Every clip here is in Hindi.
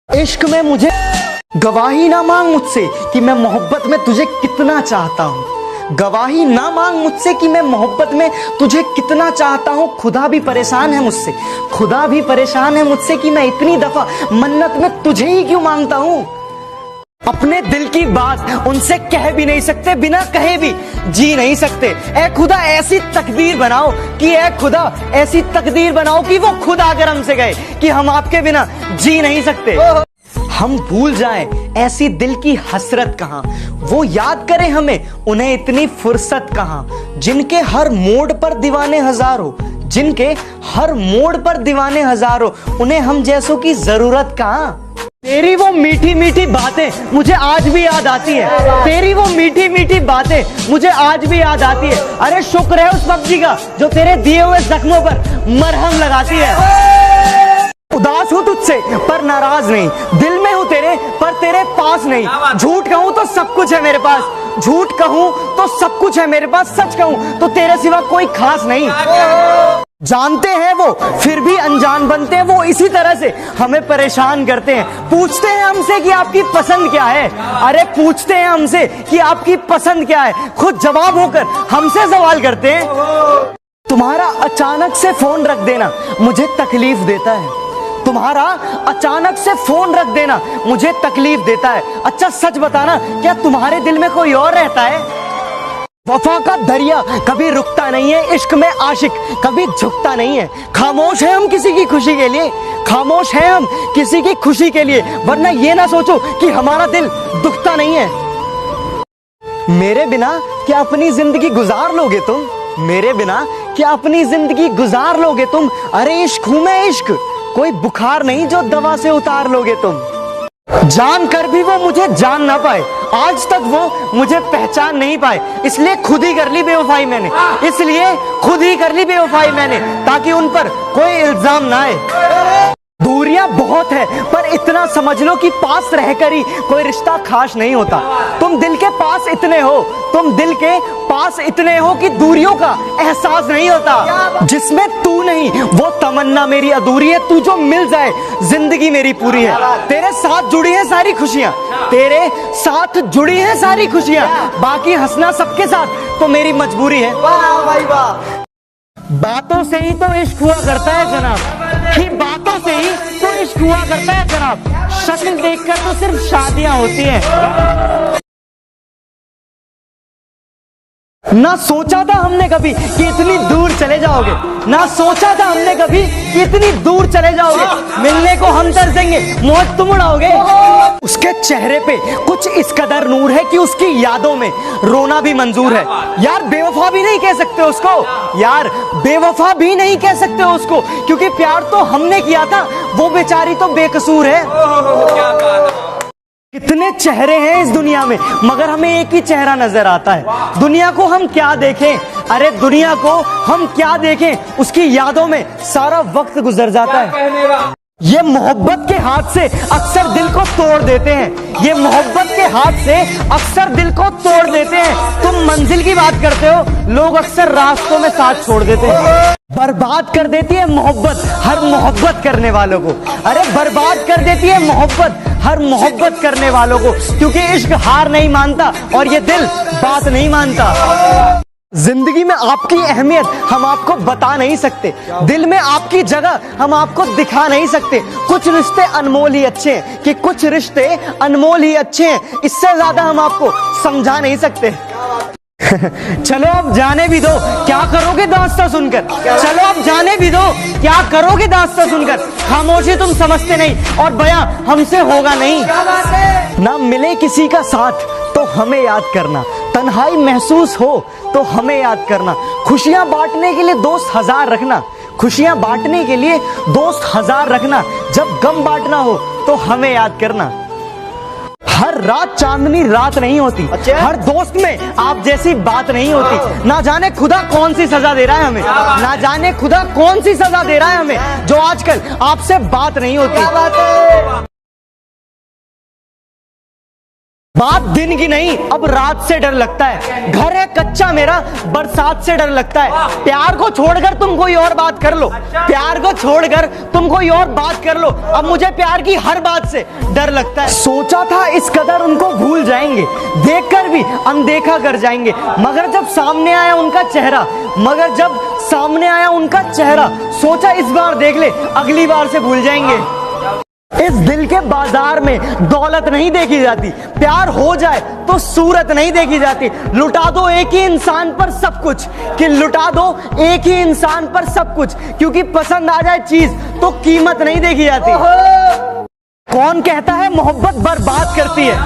इश्क में मुझे गवाही ना मांग मुझसे कि मैं मोहब्बत में तुझे कितना चाहता हूँ। गवाही ना मांग मुझसे कि मैं मोहब्बत में तुझे कितना चाहता हूँ। खुदा भी परेशान है मुझसे, खुदा भी परेशान है मुझसे कि मैं इतनी दफा मन्नत में तुझे ही क्यों मांगता हूँ। अपने दिल की बात उनसे कह भी नहीं सकते, बिना कहे भी जी नहीं सकते। ऐ खुदा ऐसी तकदीर बनाओ कि ऐ खुदा ऐसी तकदीर बनाओ कि वो खुद आकर हमसे गए कि हम आपके बिना जी नहीं सकते। हम भूल जाएं ऐसी दिल की हसरत कहाँ, वो याद करें हमें उन्हें इतनी फुर्सत कहाँ। जिनके हर मोड़ पर दीवाने हजारों, जिनके हर मोड़ पर दीवाने हजारों, उन्हें हम जैसों की जरूरत कहाँ। तेरी वो मीठी मीठी बातें मुझे आज भी याद आती है, तेरी वो मीठी मीठी बातें मुझे आज भी याद आती है। अरे शुक्र है उस पक्षी का जो तेरे दिए हुए जख्मों पर मरहम लगाती है। उदास हूँ तुझसे पर नाराज नहीं, दिल में हूँ तेरे पर तेरे पास नहीं। झूठ कहूँ तो सब कुछ है मेरे पास, झूठ कहूँ तो सब कुछ है मेरे पास, सच कहूँ तो तेरे सिवा कोई खास नहीं। जानते हैं वो फिर भी अनजान बनते हैं, वो इसी तरह से हमें परेशान करते हैं। पूछते हैं हमसे कि आपकी पसंद क्या है, अरे पूछते हैं हमसे कि आपकी पसंद क्या है, खुद जवाब होकर हमसे सवाल करते हैं। तुम्हारा अचानक से फोन रख देना मुझे तकलीफ देता है, तुम्हारा अचानक से फोन रख देना मुझे तकलीफ देता है। अच्छा सच बताना, क्या तुम्हारे दिल में कोई और रहता है। वफा का दरिया कभी रुकता नहीं है, इश्क में आशिक कभी झुकता नहीं है। खामोश है हम किसी की खुशी के लिए, खामोश है हम किसी की खुशी के लिए, वरना ये ना सोचो कि हमारा दिल दुखता नहीं है। मेरे बिना क्या अपनी जिंदगी गुजार लोगे तुम, मेरे बिना क्या अपनी जिंदगी गुजार लोगे तुम। अरे इश्क हूं मैं, इश्क कोई बुखार नहीं जो दवा से उतार लोगे तुम। जान कर भी वो मुझे जान ना पाए, आज तक वो मुझे पहचान नहीं पाए, इसलिए खुद ही कर ली बेवफाई मैंने, इसलिए खुद ही कर ली बेवफाई मैंने, ताकि उन पर कोई इल्जाम ना आए। दूरियां बहुत है पर इतना समझ लो कि पास रहकर ही कोई रिश्ता खास नहीं होता। तुम दिल के पास इतने हो, तुम दिल के पास इतने हो कि दूरियों का एहसास नहीं होता। जिसमें तू नहीं वो तमन्ना मेरी अधूरी है, तू जो मिल जाए जिंदगी मेरी पूरी है। तेरे साथ जुड़ी है सारी खुशियां, तेरे साथ जुड़ी है सारी खुशियां, बाकी हंसना सबके साथ तो मेरी मजबूरी है। वाह भाई वाह। बातों से ही तो इश्क हुआ करता है जनाब, कि बातों से ही तो इश्क हुआ करता है जनाब, शक्ल देखकर तो सिर्फ शादियां होती हैं। ना सोचा था हमने कभी कि इतनी दूर चले जाओगे, ना सोचा था हमने कभी कि इतनी दूर चले जाओगे। मिलने को हम तरसेंगे, मौत तुम उड़ाओगे। उसके चेहरे पे कुछ इस कदर नूर है कि उसकी यादों में रोना भी मंजूर है। यार बेवफा भी नहीं कह सकते उसको, यार बेवफा भी नहीं कह सकते उसको, क्योंकि प्यार तो हमने किया था, वो बेचारी तो बेकसूर है। कितने चेहरे हैं इस दुनिया में मगर हमें एक ही चेहरा नजर आता है। दुनिया को हम क्या देखें, अरे दुनिया को हम क्या देखें, उसकी यादों में सारा वक्त गुजर जाता है। ये मोहब्बत के हाथ से अक्सर दिल को तोड़ देते हैं, ये मोहब्बत के हाथ से अक्सर दिल को तोड़ देते हैं। तुम मंजिल की बात करते हो, लोग अक्सर रास्तों में साथ छोड़ देते हैं। बर्बाद कर देती है मोहब्बत हर मोहब्बत करने वालों को, अरे बर्बाद कर देती है मोहब्बत हर मोहब्बत करने वालों को, क्योंकि इश्क हार नहीं मानता और ये दिल बात नहीं मानता। जिंदगी में आपकी अहमियत हम आपको बता नहीं सकते, दिल में आपकी जगह हम आपको दिखा नहीं सकते। कुछ रिश्ते अनमोल ही अच्छे हैं, कि कुछ रिश्ते अनमोल ही अच्छे हैं, इससे ज्यादा हम आपको समझा नहीं सकते। चलो अब जाने भी दो, क्या करोगे दास्तां सुनकर, चलो अब जाने भी दो, क्या करोगे दास्तां सुनकर। खामोशी तुम समझते नहीं और बयां हमसे होगा नहीं। ना मिले किसी का साथ तो हमें याद करना, तन्हाई महसूस हो तो हमें याद करना। खुशियां बांटने के लिए दोस्त हजार रखना, खुशियां बांटने के लिए दोस्त हजार रखना, जब गम बांटना हो तो हमें याद करना। हर रात चांदनी रात नहीं होती, हर दोस्त में आप जैसी बात नहीं होती। ना जाने खुदा कौन सी सजा दे रहा है हमें, ना जाने खुदा कौन सी सजा दे रहा है हमें, जो आजकल आपसे बात नहीं होती। बात दिन की नहीं, अब रात से डर लगता है। घर है कच्चा मेरा, बरसात से डर लगता है। प्यार को छोड़कर तुम कोई और बात कर लो, प्यार को छोड़कर तुम कोई और बात कर लो। अब मुझे प्यार की हर बात से डर लगता है। सोचा था इस कदर उनको भूल जाएंगे, देखकर भी अनदेखा कर जाएंगे, मगर जब सामने आया उनका चेहरा, मगर जब सामने आया उनका चेहरा, सोचा इस बार देख ले, अगली बार से भूल जाएंगे। इस दिल के बाजार में दौलत नहीं देखी जाती, प्यार हो जाए तो सूरत नहीं देखी जाती। लुटा दो एक ही इंसान पर सब कुछ, कि लुटा दो एक ही इंसान पर सब कुछ, क्योंकि पसंद आ जाए चीज तो कीमत नहीं देखी जाती। कौन कहता है मोहब्बत बर्बाद करती है?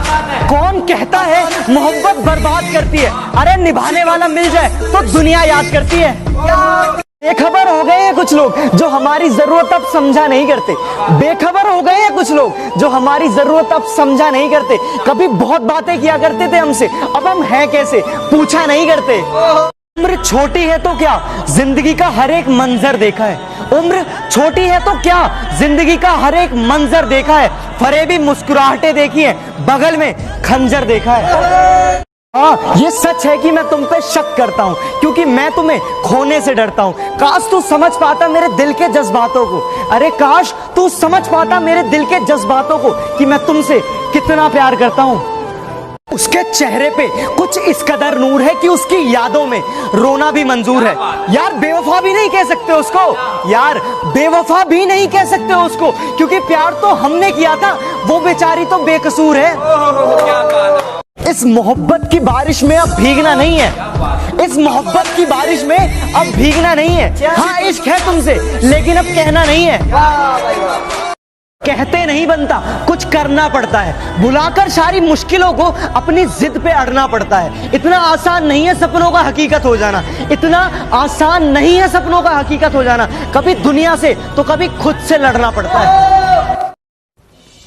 कौन कहता है मोहब्बत बर्बाद करती है? अरे निभाने वाला मिल जाए तो दुनिया याद करती है। बेखबर हो गए हैं कुछ लोग जो हमारी जरूरत अब समझा नहीं करते। बेखबर हो गए हैं कुछ लोग जो हमारी जरूरत अब समझा नहीं करते। कभी बहुत बातें किया करते थे हमसे, अब हम हैं कैसे पूछा नहीं करते। उम्र छोटी है तो क्या, जिंदगी का हर एक मंजर देखा है। उम्र छोटी है तो क्या, जिंदगी का हर एक मंजर देखा है। फरेबी मुस्कुराहटें देखी है, बगल में खंजर देखा है। हाँ, ये सच है कि मैं तुम पे शक करता हूँ, क्योंकि मैं तुम्हें खोने से डरता हूँ। काश तू समझ पाता मेरे दिल के जज्बातों को, अरे काश तू समझ पाता मेरे दिल के जज्बातों को, कि मैं तुमसे कितना प्यार करता हूँ। उसके चेहरे पे कुछ इस कदर नूर है कि उसकी यादों में रोना भी मंजूर है। यार बेवफा भी नहीं कह सकते उसको, यार बेवफा भी नहीं कह सकते उसको, क्योंकि प्यार तो हमने किया था, वो बेचारी तो बेकसूर है। इस मोहब्बत की बारिश में अब भीगना नहीं है, इस मोहब्बत की बारिश में अब भीगना नहीं है। हाँ इश्क है तुमसे, लेकिन अब कहना नहीं है। कहते नहीं बनता, कुछ करना पड़ता है। बुलाकर सारी मुश्किलों को अपनी जिद पे अड़ना पड़ता है। इतना आसान नहीं है सपनों का हकीकत हो जाना, इतना आसान नहीं है सपनों का हकीकत हो जाना। कभी दुनिया से तो कभी खुद से लड़ना पड़ता है।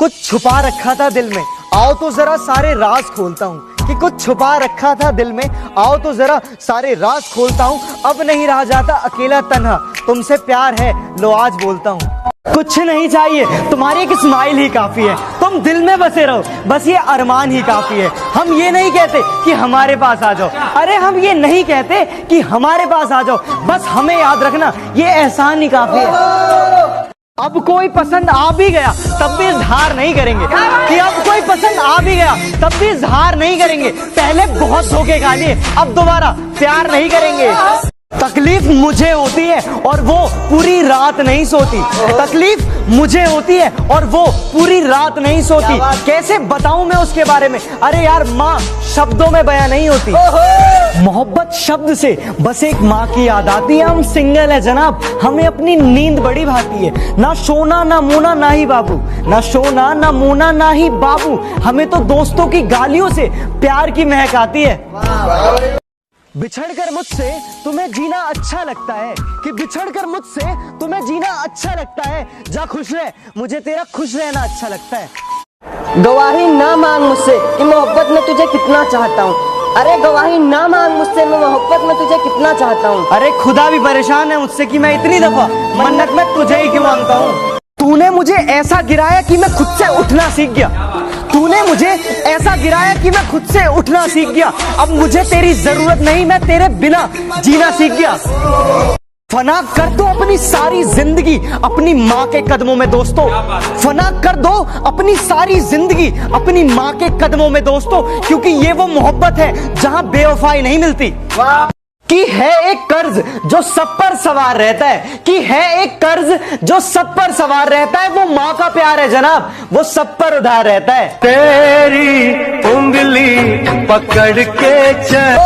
कुछ छुपा रखा था दिल में, आओ तो जरा सारे राज खोलता हूँ। कि कुछ छुपा रखा था दिल में, आओ तो जरा सारे राज खोलता हूँ। अब नहीं रहा जाता अकेला तन्हा, तुमसे प्यार है लो आज बोलता हूँ। कुछ नहीं चाहिए, तुम्हारी एक स्माइल ही काफी है। तुम दिल में बसे रहो, बस ये अरमान ही काफी है। हम ये नहीं कहते कि हमारे पास आ जाओ, अरे हम ये नहीं कहते कि हमारे पास आ जाओ, बस हमें याद रखना ये एहसान ही काफी है। अब कोई पसंद आ भी गया तब भी इजहार नहीं करेंगे, कि अब कोई पसंद आ भी गया तब भी इजहार नहीं करेंगे। पहले बहुत धोखे खा लिए, अब दोबारा प्यार नहीं करेंगे। तकलीफ मुझे होती है और वो पूरी रात नहीं सोती, तकलीफ मुझे होती है और वो पूरी रात नहीं सोती। कैसे बताऊं मैं उसके बारे में, अरे यार माँ शब्दों में बयां नहीं होती। मोहब्बत शब्द से बस एक माँ की याद आती है। हम सिंगल है जनाब, हमें अपनी नींद बड़ी भाती है। ना सोना ना मोना ना ही बाबू, ना सोना ना मोना ना ही बाबू, हमें तो दोस्तों की गालियों से प्यार की महक आती है। बिछड़कर मुझसे तुम्हें जीना अच्छा लगता है, कि बिछड़कर मुझसे तुम्हें जीना अच्छा लगता है। जा खुश रह, मुझे तेरा खुश रहना अच्छा लगता है। गवाही ना मांग मुझसे कि मोहब्बत में तुझे कितना चाहता हूँ, अरे गवाही ना मांग मुझसे मैं मोहब्बत में तुझे कितना चाहता हूँ। अरे खुदा भी परेशान है मुझसे कि मैं इतनी दफा मन्नत में तुझे ही क्यों मांगता हूँ। तूने मुझे ऐसा गिराया कि मैं खुद से उठना सीख गया, तूने मुझे ऐसा गिराया कि मैं खुद से उठना सीख गया। अब मुझे तेरी जरूरत नहीं, मैं तेरे बिना जीना सीख गया। फना कर दो अपनी सारी जिंदगी अपनी माँ के कदमों में दोस्तों, फना कर दो अपनी सारी जिंदगी अपनी माँ के कदमों में दोस्तों, क्योंकि ये वो मोहब्बत है जहाँ बेवफाई नहीं मिलती। कि है एक कर्ज जो सब पर सवार रहता है, कि है एक कर्ज जो सब पर सवार रहता है। वो माँ का प्यार है जनाब, वो सब पर उधार रहता है। तेरी उंगली पकड़ के चल